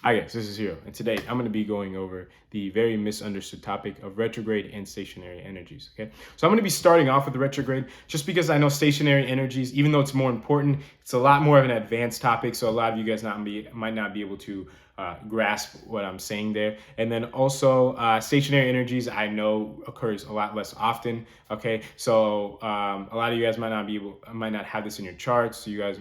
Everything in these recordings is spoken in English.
Hi guys, this is Hiro, and today I'm going to be going over the very misunderstood topic of retrograde and stationary energies, okay? So I'm going to be starting off with the retrograde just because I know stationary energies, even though it's more important, it's a lot more of an advanced topic, so a lot of you guys might not be able to grasp what I'm saying there. And then also stationary energies I know occurs a lot less often, okay? So a lot of you guys might not have this in your charts, so you guys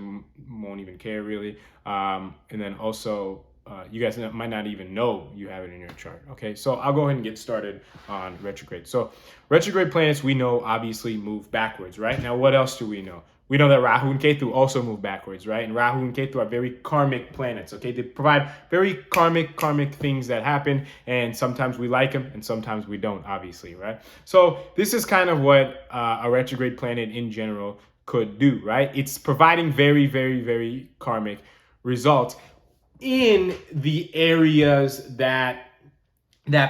won't even care really. And then also you guys might not even know you have it in your chart. Okay, so I'll go ahead and get started on retrograde. So retrograde planets, we know obviously move backwards, right? Now, what else do we know? We know that Rahu and Ketu also move backwards, right? And Rahu and Ketu are very karmic planets, okay? They provide very karmic things that happen, and sometimes we like them and sometimes we don't, obviously, right? So this is kind of what a retrograde planet in general could do, right? It's providing very karmic results in the areas that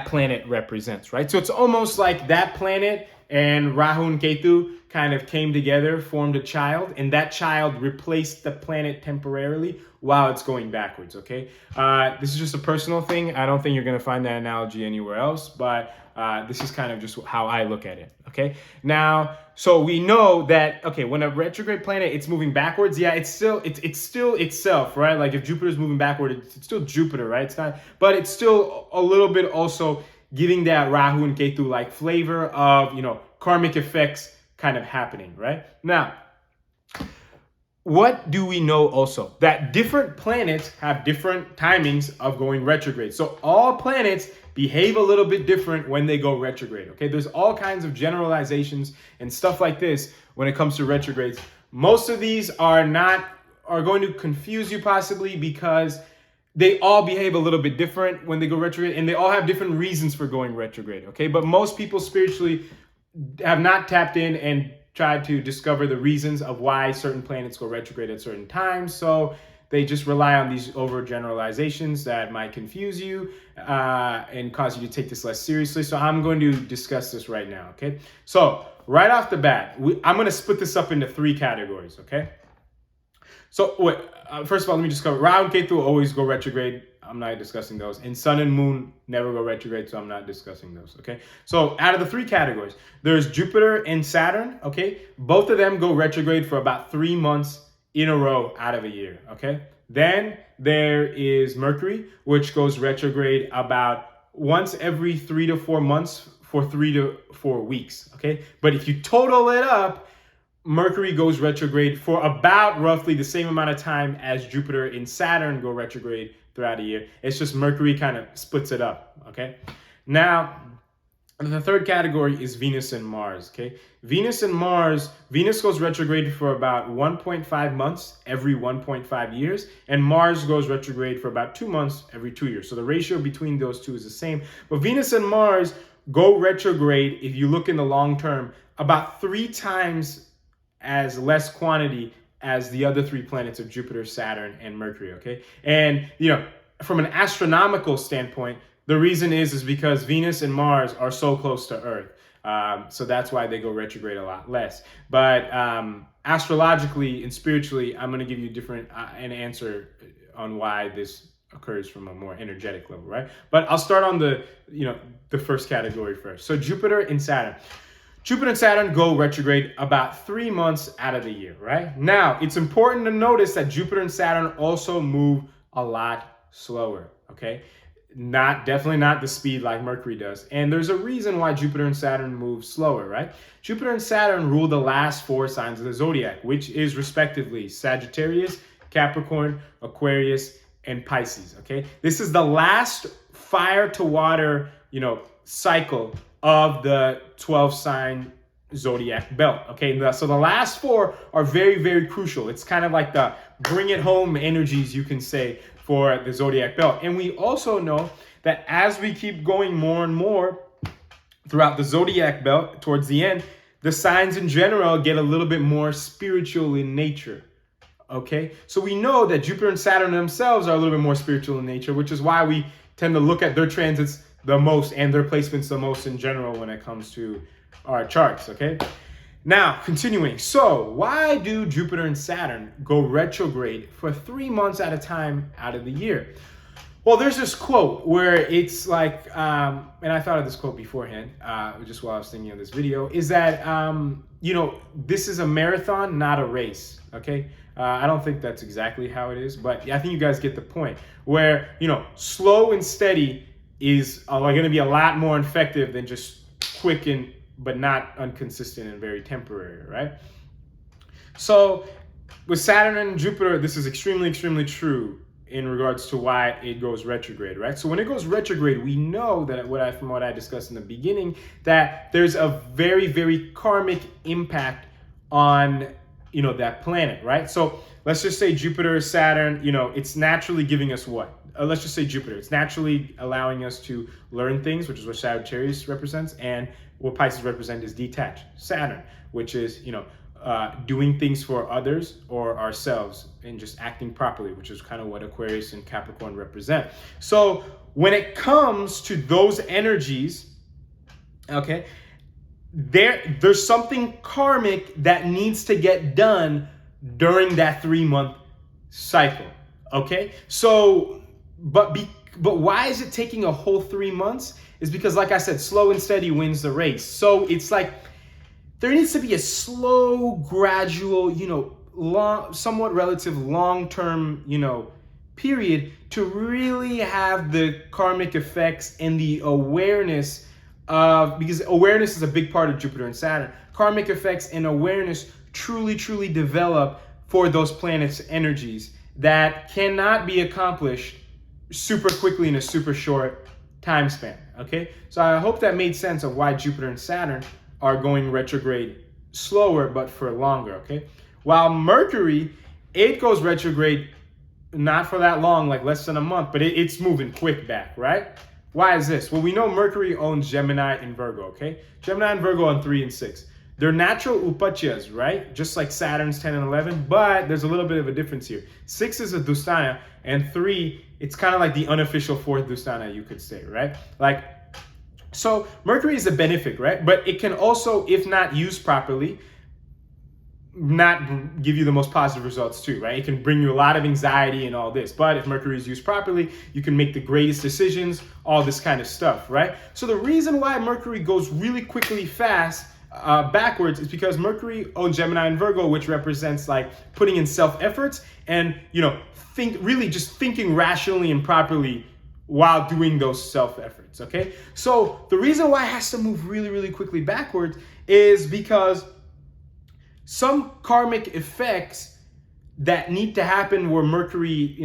planet represents, right? So it's almost like that planet and Rahu and Ketu kind of came together, formed a child, and that child replaced the planet temporarily while it's going backwards, okay? This is just a personal thing. I don't think you're gonna find that analogy anywhere else, but this is kind of just how I look at it, okay? Now, so we know that, okay, when a retrograde planet, it's moving backwards, yeah, it's still itself, right? Like if Jupiter's moving backward, it's still Jupiter, right? It's not, but it's still a little bit also giving that Rahu and Ketu like flavor of, karmic effects kind of happening, right? Now, what do we know also? That different planets have different timings of going retrograde. So all planets behave a little bit different when they go retrograde, okay? There's all kinds of generalizations and stuff like this when it comes to retrogrades. Most of these are going to confuse you possibly because they all behave a little bit different when they go retrograde, and they all have different reasons for going retrograde, okay? But most people spiritually have not tapped in and tried to discover the reasons of why certain planets go retrograde at certain times. So they just rely on these overgeneralizations that might confuse you and cause you to take this less seriously. So I'm going to discuss this right now, okay? So right off the bat, I'm going to split this up into three categories, okay? So first of all, let me just cover Rahu and Ketu always go retrograde. I'm not discussing those. And Sun and Moon never go retrograde, so I'm not discussing those, okay? So out of the three categories, there's Jupiter and Saturn, okay? Both of them go retrograde for about 3 months in a row out of a year, okay? Then there is Mercury, which goes retrograde about once every 3 to 4 months for 3 to 4 weeks, okay? But if you total it up, Mercury goes retrograde for about roughly the same amount of time as Jupiter and Saturn go retrograde throughout a year. It's just Mercury kind of splits it up, okay? Now, the third category is Venus and Mars, okay? Venus goes retrograde for about 1.5 months every 1.5 years, and Mars goes retrograde for about 2 months every 2 years. So the ratio between those two is the same. But Venus and Mars go retrograde, if you look in the long term, about 3 times as less quantity as the other 3 planets of Jupiter, Saturn, and Mercury, okay? And, from an astronomical standpoint, the reason is because Venus and Mars are so close to Earth. So that's why they go retrograde a lot less. But astrologically and spiritually, I'm going to give you an answer on why this occurs from a more energetic level, right? But I'll start on the first category first. So Jupiter and Saturn. Jupiter and Saturn go retrograde about 3 months out of the year, right? Now, it's important to notice that Jupiter and Saturn also move a lot slower, okay? Definitely not the speed like Mercury does. And there's a reason why Jupiter and Saturn move slower, right? Jupiter and Saturn rule the last 4 signs of the zodiac, which is respectively Sagittarius, Capricorn, Aquarius, and Pisces, okay? This is the last fire to water, cycle of the 12 sign zodiac belt, okay? So the last 4 are very crucial. It's kind of like the bring it home energies, you can say, for the zodiac belt. And we also know that as we keep going more and more throughout the zodiac belt towards the end, the signs in general get a little bit more spiritual in nature, okay? So we know that Jupiter and Saturn themselves are a little bit more spiritual in nature, which is why we tend to look at their transits the most and their placements the most in general when it comes to our charts, okay? Now, continuing. So, why do Jupiter and Saturn go retrograde for 3 months at a time out of the year? Well, there's this quote where it's like, and I thought of this quote beforehand, just while I was thinking of this video, is that, this is a marathon, not a race, okay? I don't think that's exactly how it is, but I think you guys get the point, where, slow and steady is going to be a lot more effective than just quick but not inconsistent and very temporary, right? So with Saturn and Jupiter, this is extremely, extremely true in regards to why it goes retrograde, right? So when it goes retrograde, we know that from what I discussed in the beginning, that there's a very, very karmic impact on, that planet, right? So let's just say Jupiter, Saturn, it's naturally giving us what? Let's just say Jupiter. It's naturally allowing us to learn things, which is what Sagittarius represents, and what Pisces represent is detached. Saturn, which is, doing things for others or ourselves and just acting properly, which is kind of what Aquarius and Capricorn represent. So when it comes to those energies, okay, there's something karmic that needs to get done during that 3-month cycle. Okay, so but why is it taking a whole 3 months? Is because, like I said, slow and steady wins the race. So it's like there needs to be a slow, gradual, somewhat relative long-term, period to really have the karmic effects and the awareness of, because awareness is a big part of Jupiter and Saturn. Karmic effects and awareness truly, truly develop for those planets' energies that cannot be accomplished super quickly in a super short time span, okay? So I hope that made sense of why Jupiter and Saturn are going retrograde slower, but for longer, okay? While Mercury, it goes retrograde not for that long, like less than a month, but it's moving quick back, right? Why is this? Well, we know Mercury owns Gemini and Virgo, okay? Gemini and Virgo on 3 and 6. They're natural upachas, right? Just like Saturn's 10 and 11, but there's a little bit of a difference here. 6 is a Dusthana, and 3, it's kind of like the unofficial 4th Dusthana, you could say, right? So Mercury is a benefic, right? But it can also, if not used properly, not give you the most positive results too, right? It can bring you a lot of anxiety and all this. But if Mercury is used properly, you can make the greatest decisions, all this kind of stuff, right? So the reason why Mercury goes really quickly fast backwards is because Mercury owns Gemini and Virgo, which represents like putting in self-efforts and, just thinking rationally and properly while doing those self-efforts, okay? So the reason why it has to move really, really quickly backwards is because some karmic effects that need to happen where Mercury,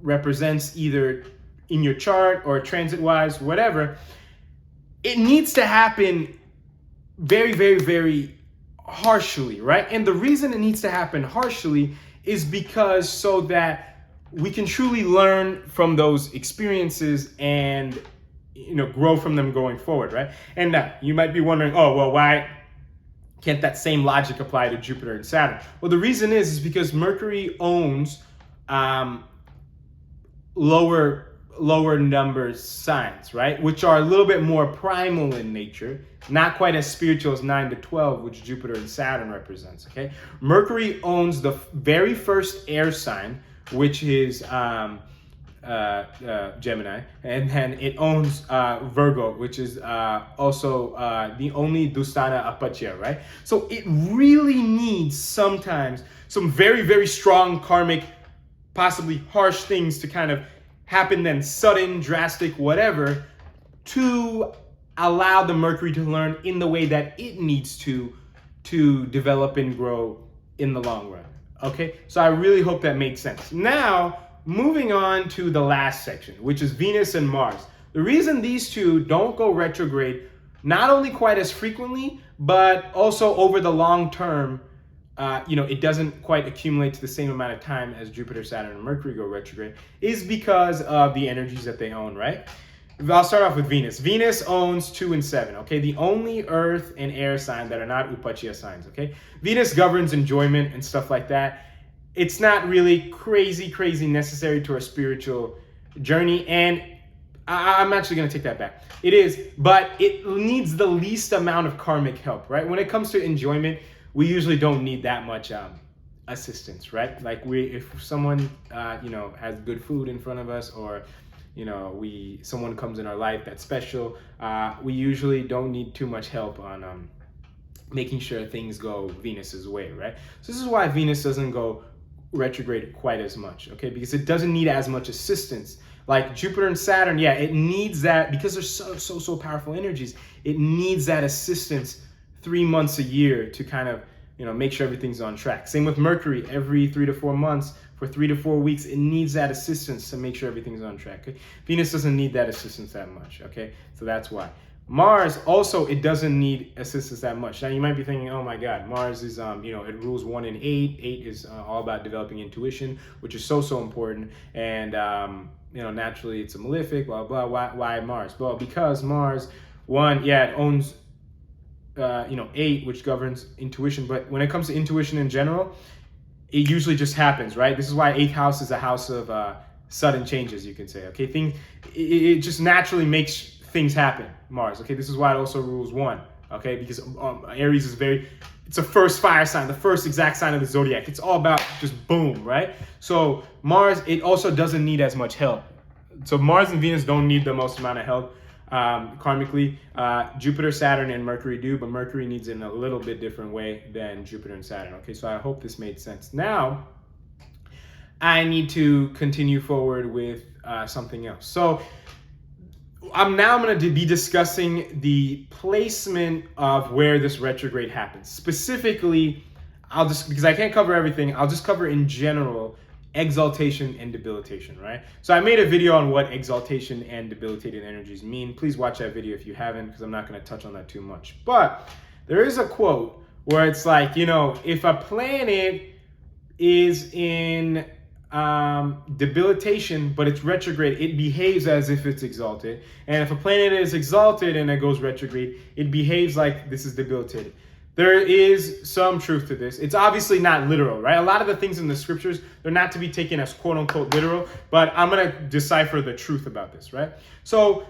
represents either in your chart or transit-wise, whatever, it needs to happen very, very, very harshly, right? And the reason it needs to happen harshly is because so that we can truly learn from those experiences and, grow from them going forward, right? And you might be wondering, oh, well, why can't that same logic apply to Jupiter and Saturn? Well, the reason is because Mercury owns lower number signs, right? Which are a little bit more primal in nature, not quite as spiritual as 9 to 12, which Jupiter and Saturn represents, okay? Mercury owns the very first air sign, which is Gemini, and then it owns Virgo, which is also the only Dusthana Apachya, right? So it really needs sometimes some very, very strong karmic, possibly harsh things to kind of happen, then sudden, drastic, whatever, to allow the Mercury to learn in the way that it needs to develop and grow in the long run. Okay, so I really hope that makes sense. Now, moving on to the last section, which is Venus and Mars. The reason these two don't go retrograde, not only quite as frequently, but also over the long term, it doesn't quite accumulate to the same amount of time as Jupiter, Saturn, and Mercury go retrograde, is because of the energies that they own, right? I'll start off with Venus. Venus owns 2 and 7, okay? The only earth and air sign that are not Upachya signs, okay? Venus governs enjoyment and stuff like that. It's not really crazy necessary to our spiritual journey, and I'm actually going to take that back. It is, but it needs the least amount of karmic help, right? When it comes to enjoyment, we usually don't need that much assistance, right? Like if someone, has good food in front of us, or someone comes in our life that's special, we usually don't need too much help on making sure things go Venus's way, right? So this is why Venus doesn't go retrograde quite as much, okay? Because it doesn't need as much assistance. Like Jupiter and Saturn, yeah, it needs that, because they're so powerful energies, it needs that assistance 3 months a year to kind of, make sure everything's on track. Same with Mercury, every 3 to 4 months, for 3 to 4 weeks, it needs that assistance to make sure everything's on track. Okay? Venus doesn't need that assistance that much, okay? So that's why. Mars also, it doesn't need assistance that much. Now you might be thinking, oh my God, Mars is, it rules 1 in 8. 8 is all about developing intuition, which is so important. And, naturally it's a malefic, blah, blah. Why Mars? Well, because Mars, it owns, 8, which governs intuition. But when it comes to intuition in general, it usually just happens, right? This is why 8th house is a house of sudden changes, you can say, okay? It just naturally makes things happen, Mars, okay? This is why it also rules 1, okay? Because Aries is it's a first fire sign, the first exact sign of the zodiac. It's all about just boom, right? So Mars, it also doesn't need as much help. So Mars and Venus don't need the most amount of help karmically. Jupiter, Saturn, and Mercury do, but Mercury needs it in a little bit different way than Jupiter and Saturn, okay? So I hope this made sense. Now, I need to continue forward with something else. So I'm going to be discussing the placement of where this retrograde happens. Specifically, because I can't cover everything, I'll just cover in general exaltation and debilitation, right? So I made a video on what exaltation and debilitating energies mean. Please watch that video if you haven't, because I'm not going to touch on that too much. But there is a quote where it's like, if a planet is in debilitation, but it's retrograde, it behaves as if it's exalted. And if a planet is exalted and it goes retrograde, it behaves like this is debilitated. There is some truth to this. It's obviously not literal, right? A lot of the things in the scriptures, they're not to be taken as quote unquote literal, but I'm going to decipher the truth about this, right? So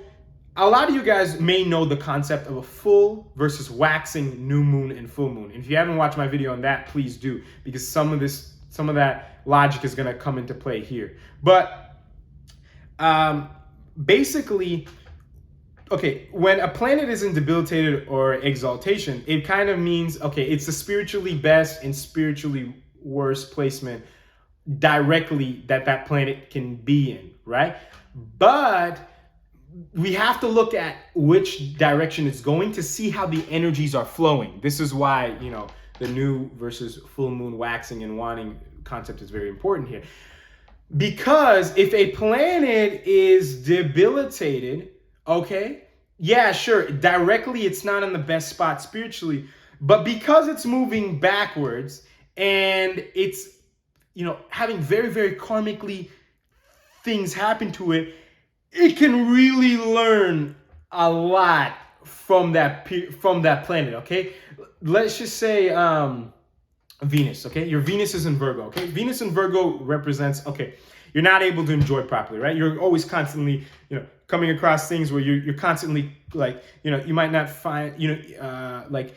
a lot of you guys may know the concept of a full versus waxing new moon and full moon. And if you haven't watched my video on that, please do, because some of that logic is going to come into play here. But basically, okay, when a planet is in debilitated or exaltation, it kind of means, okay, it's the spiritually best and spiritually worst placement directly that planet can be in, right? But we have to look at which direction it's going to see how the energies are flowing. This is why, the new versus full moon waxing and waning concept is very important here. Because if a planet is debilitated, okay, yeah, sure, directly it's not in the best spot spiritually, but because it's moving backwards and it's, having very, very karmically things happen to it, it can really learn a lot from that planet, okay? Let's just say Venus, okay? Your Venus is in Virgo, okay? Venus in Virgo represents, okay, you're not able to enjoy properly, right? You're always constantly, coming across things where you're constantly like, you might not find, like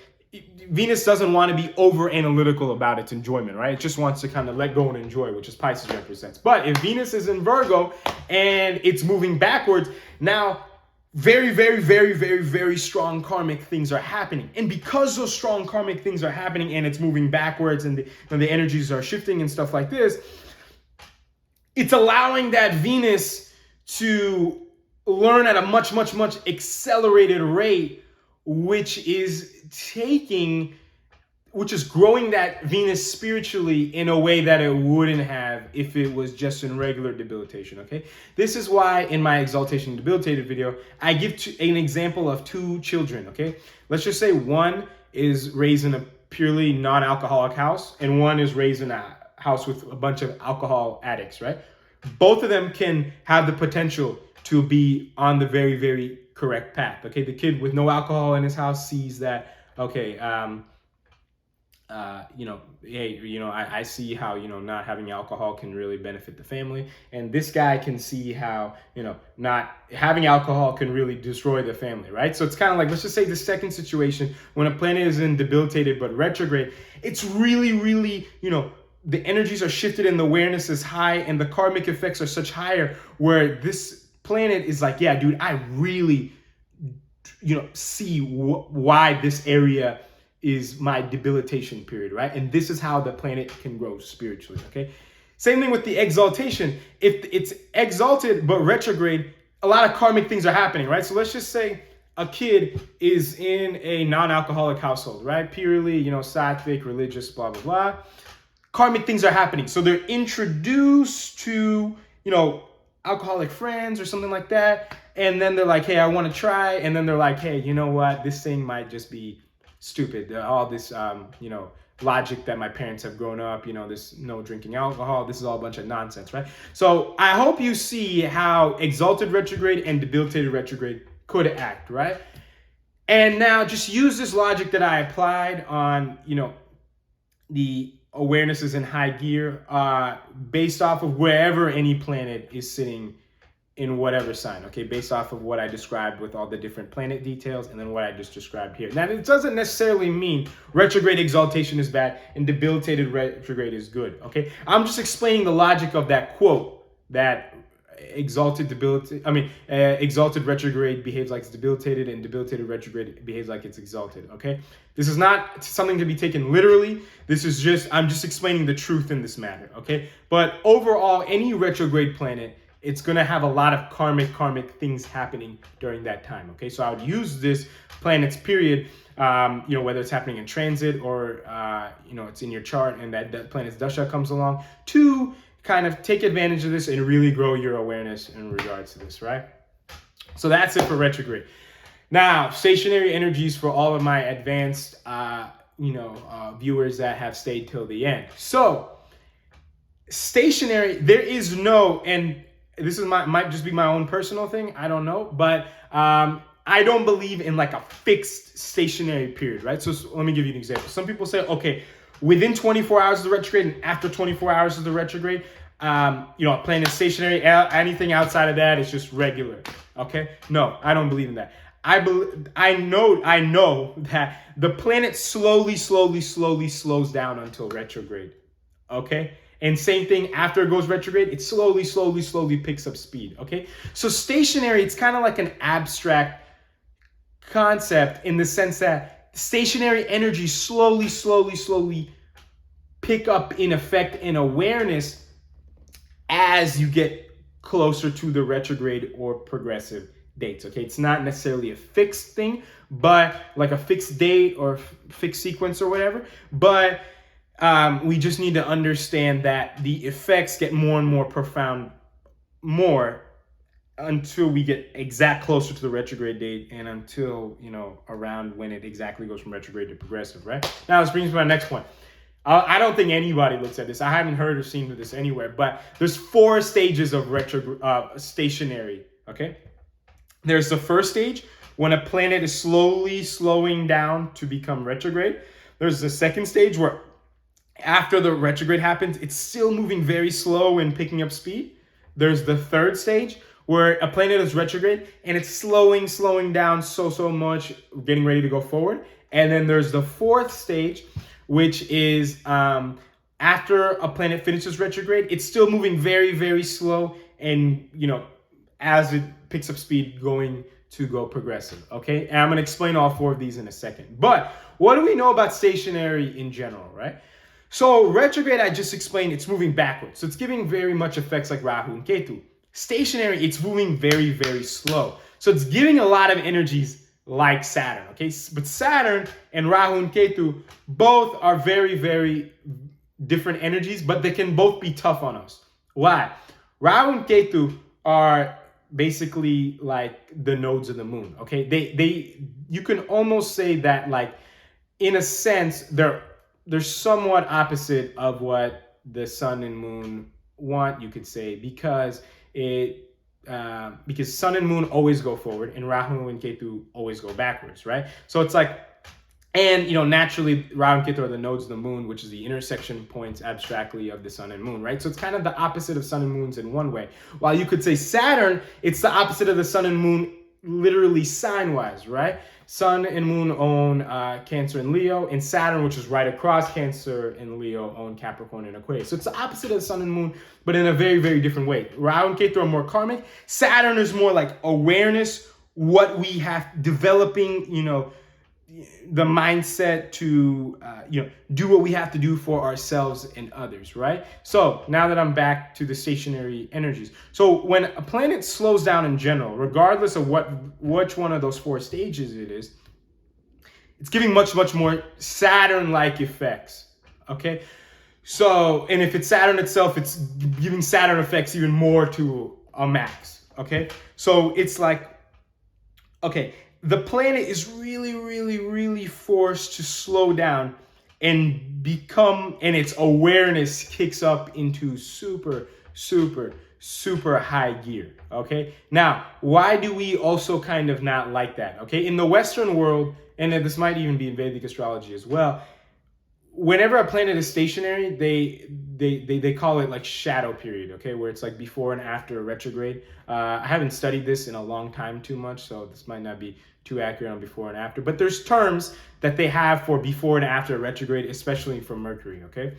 Venus doesn't want to be over analytical about its enjoyment, right? It just wants to kind of let go and enjoy, which is Pisces represents. But if Venus is in Virgo and it's moving backwards, now very, very, very, very, very strong karmic things are happening. And because those strong karmic things are happening and it's moving backwards and the energies are shifting and stuff like this, it's allowing that Venus to learn at a much, much, much accelerated rate, which is growing that Venus spiritually in a way that it wouldn't have if it was just in regular debilitation, okay? This is why in my Exaltation and Debilitated video, I give an example of 2 children, okay? Let's just say one is raised in a purely non-alcoholic house and one is raised in a house with a bunch of alcohol addicts, right? Both of them can have the potential to be on the very, very correct path, okay? The kid with no alcohol in his house sees that, okay, hey, I see how, not having alcohol can really benefit the family. And this guy can see how, not having alcohol can really destroy the family, right? So it's kind of like, let's just say the second situation, when a planet is in debilitated but retrograde, it's really, really, the energies are shifted and the awareness is high and the karmic effects are such higher where this planet is like, yeah, dude, I really, see why this area is my debilitation period, right? And this is how the planet can grow spiritually, okay? Same thing with the exaltation. If it's exalted but retrograde, a lot of karmic things are happening, right? So let's just say a kid is in a non-alcoholic household, right? Purely, sattvic, religious, blah, blah, blah. Karmic things are happening. So they're introduced to, alcoholic friends or something like that. And then they're like, hey, I want to try. And then they're like, hey, you know what? This thing might just be stupid. All this, logic that my parents have grown up, this no drinking alcohol, this is all a bunch of nonsense, right? So I hope you see how exalted retrograde and debilitated retrograde could act, right? And now just use this logic that I applied on, the awarenesses in high gear, based off of wherever any planet is sitting in whatever sign, okay, based off of what I described with all the different planet details and then what I just described here. Now, it doesn't necessarily mean retrograde exaltation is bad and debilitated retrograde is good, okay? I'm just explaining the logic of that quote, that exalted retrograde behaves like it's debilitated and debilitated retrograde behaves like it's exalted, okay? This is not something to be taken literally. I'm just explaining the truth in this matter, okay? But overall, any retrograde planet, it's going to have a lot of karmic things happening during that time, okay? So I would use this planet's period, whether it's happening in transit or, it's in your chart and that planet's dasha comes along to kind of take advantage of this and really grow your awareness in regards to this, right? So that's it for retrograde. Now, stationary energies for all of my advanced, viewers that have stayed till the end. So stationary, there is no, and this is might just be my own personal thing, I don't know, but I don't believe in like a fixed stationary period, right? So let me give you an example. Some people say, okay, within 24 hours of the retrograde and after 24 hours of the retrograde, a planet is stationary. Anything outside of that is just regular, okay? No, I don't believe in that. I know that the planet slowly slows down until retrograde, okay? And same thing, after it goes retrograde, it slowly picks up speed, okay? So stationary, it's kind of like an abstract concept in the sense that stationary energy slowly pick up in effect in awareness as you get closer to the retrograde or progressive dates, okay? It's not necessarily a fixed thing, but like a fixed date or fixed sequence or whatever, but we just need to understand that the effects get more and more profound until we get closer to the retrograde date and until, around when it exactly goes from retrograde to progressive, right? Now, this brings me to my next point. I don't think anybody looks at this. I haven't heard or seen this anywhere, but there's 4 stages of stationary, okay? There's the first stage, when a planet is slowing down to become retrograde. There's the second stage where after the retrograde happens, it's still moving very slow and picking up speed. There's the third stage where a planet is retrograde and it's slowing down so much, getting ready to go forward. And then there's the fourth stage, which is after a planet finishes retrograde, it's still moving very slow and, as it picks up speed, going to go progressive, okay? And I'm going to explain all 4 of these in a second. But what do we know about stationary in general, right? So retrograde, I just explained, it's moving backwards. So it's giving very much effects like Rahu and Ketu. Stationary, it's moving very slow. So it's giving a lot of energies like Saturn, okay? But Saturn and Rahu and Ketu both are very different energies, but they can both be tough on us. Why? Rahu and Ketu are basically like the nodes of the moon, okay? You can almost say that, like, in a sense, they're somewhat opposite of what the sun and moon want, you could say, because sun and moon always go forward and Rahu and Ketu always go backwards, right? So it's like, and naturally Rahu and Ketu are the nodes of the moon, which is the intersection points abstractly of the sun and moon, right? So it's kind of the opposite of sun and moons in one way. While you could say Saturn, it's the opposite of the sun and moon literally sign-wise, right? Sun and Moon own Cancer and Leo, and Saturn, which is right across Cancer and Leo, own Capricorn and Aquarius. So it's the opposite of the Sun and Moon, but in a very, very different way. Rahu and Ketu are more karmic. Saturn is more like awareness, what we have, developing, the mindset to do what we have to do for ourselves and others, right? So now that I'm back to the stationary energies, so when a planet slows down in general, regardless of which one of those four stages it is, it's giving much more Saturn-like effects. Okay, so, and if it's Saturn itself, it's giving Saturn effects even more to a max. Okay, so it's like, okay, the planet is really forced to slow down and and its awareness kicks up into super high gear. Okay, now why do we also kind of not like that? Okay, in the Western world, and this might even be in Vedic astrology as well, whenever a planet is stationary, they call it like shadow period, okay, where it's like before and after a retrograde. I haven't studied this in a long time too much, so this might not be too accurate on before and after, but there's terms that they have for before and after a retrograde, especially for Mercury, okay?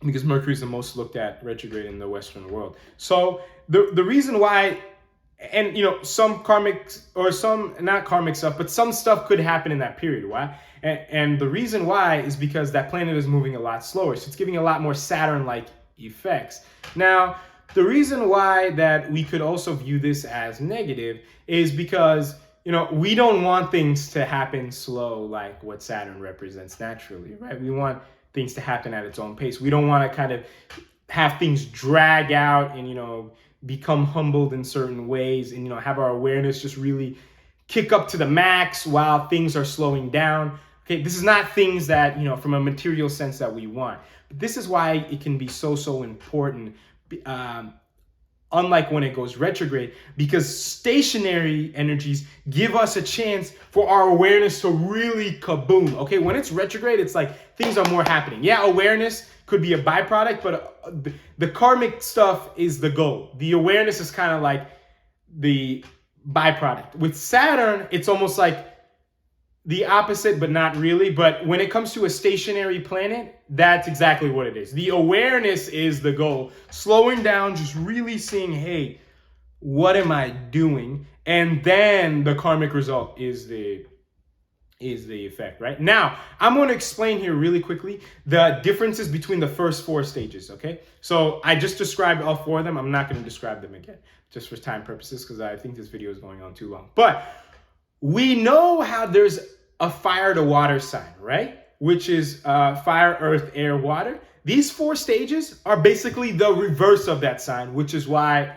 Because Mercury is the most looked at retrograde in the Western world. So the reason why, and some karmic, or some not karmic stuff, but some stuff could happen in that period. Why? And the reason why is because that planet is moving a lot slower. So it's giving a lot more Saturn-like effects. Now, the reason why that we could also view this as negative is because, we don't want things to happen slow like what Saturn represents naturally, right? We want things to happen at its own pace. We don't want to kind of have things drag out and, become humbled in certain ways and, have our awareness just really kick up to the max while things are slowing down. Okay, this is not things that, from a material sense that we want. But this is why it can be so important, unlike when it goes retrograde, because stationary energies give us a chance for our awareness to really kaboom. Okay, when it's retrograde, it's like things are more happening. Yeah, awareness could be a byproduct, but the karmic stuff is the goal. The awareness is kind of like the byproduct. With Saturn, it's almost like the opposite, but not really. But when it comes to a stationary planet, that's exactly what it is. The awareness is the goal. Slowing down, just really seeing, hey, what am I doing? And then the karmic result is the effect, right? Now, I'm going to explain here really quickly the differences between the first four stages, okay? So I just described all four of them. I'm not going to describe them again, just for time purposes, because I think this video is going on too long. But we know how there's a fire to water sign, right? Which is fire, earth, air, water. These four stages are basically the reverse of that sign, which is why,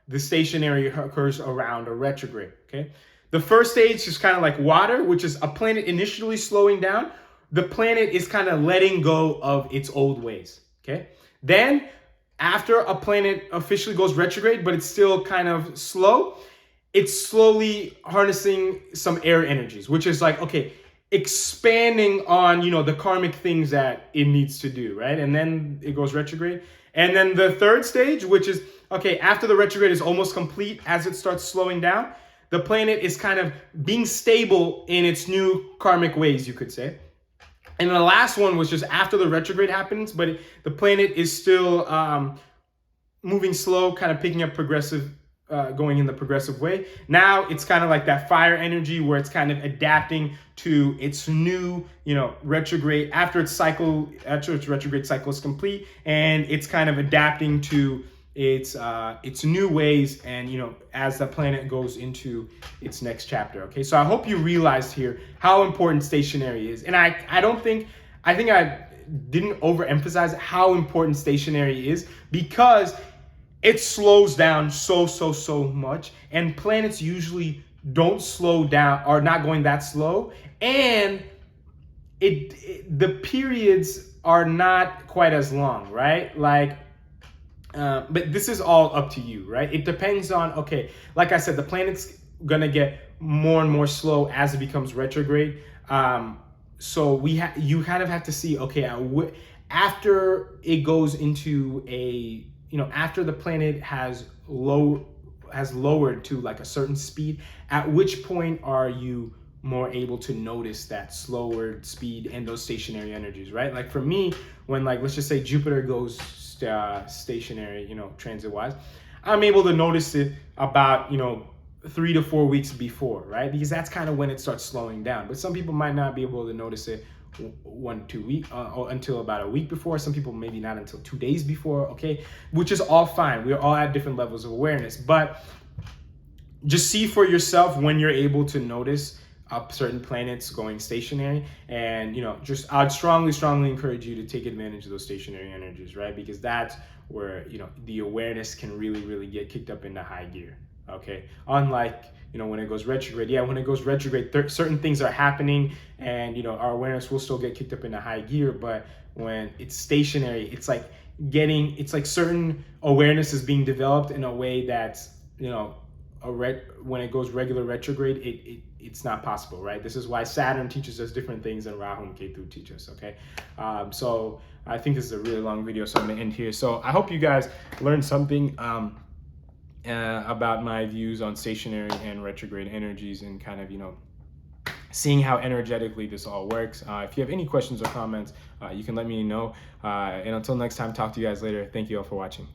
the stationary occurs around a retrograde, okay? The first stage is kind of like water, which is a planet initially slowing down. The planet is kind of letting go of its old ways, okay? Then, after a planet officially goes retrograde, but it's still kind of slow, it's slowly harnessing some air energies, which is like, okay, expanding on, the karmic things that it needs to do, right? And then it goes retrograde. And then the third stage, which is, okay, after the retrograde is almost complete, as it starts slowing down, the planet is kind of being stable in its new karmic ways, you could say. And the last one was just after the retrograde happens, but the planet is still moving slow, kind of picking up progressive, going in the progressive way. Now it's kind of like that fire energy where it's kind of adapting to its new, retrograde, after its retrograde cycle is complete, and it's kind of adapting to its new ways, and as the planet goes into its next chapter. Okay, so I hope you realized here how important stationary is, and I think I didn't overemphasize how important stationary is, because it slows down so much, and planets usually don't slow down, are not going that slow, and the periods are not quite as long, right? Like, but this is all up to you, right? It depends on, okay, like I said, the planet's gonna get more and more slow as it becomes retrograde. So you kind of have to see, okay, after it goes into after the planet has has lowered to like a certain speed, at which point are you more able to notice that slower speed and those stationary energies, right? Like for me, when like, let's just say Jupiter goes stationary, transit wise, I'm able to notice it about, 3 to 4 weeks before, right? Because that's kind of when it starts slowing down. But some people might not be able to notice it 1-2 weeks or until about a week before. Some people maybe not until 2 days before, okay? Which is all fine. We're all at different levels of awareness. But just see for yourself when you're able to notice certain planets going stationary, and I'd strongly encourage you to take advantage of those stationary energies, right? Because that's where the awareness can really get kicked up into high gear. Okay, unlike when it goes retrograde. Yeah, when it goes retrograde, certain things are happening, and our awareness will still get kicked up into high gear. But when it's stationary, it's like certain awareness is being developed in a way that's when it goes regular retrograde, it's not possible, right? This is why Saturn teaches us different things than Rahu and Ketu teach us, okay? So I think this is a really long video, so I'm gonna end here. So I hope you guys learned something about my views on stationary and retrograde energies, and kind of, seeing how energetically this all works. If you have any questions or comments, you can let me know. And until next time, talk to you guys later. Thank you all for watching.